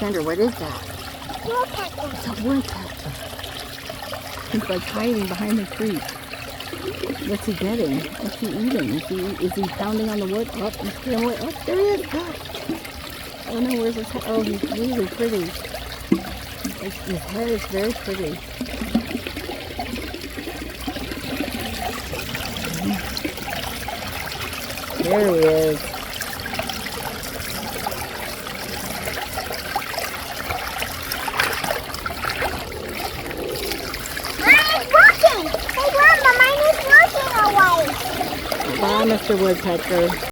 Candor, what is that? Woodpecker. It's a woodpecker. He's like hiding behind the tree. What's he getting? What's he eating? Is he pounding on the wood? Oh, he's getting away. Oh, there he is. Oh no, where's his head? Oh, he's really pretty. His head is very pretty. There he is. Mine's working. Hey, Grandma, mine is working all right. Bye, Mr. Woodpecker.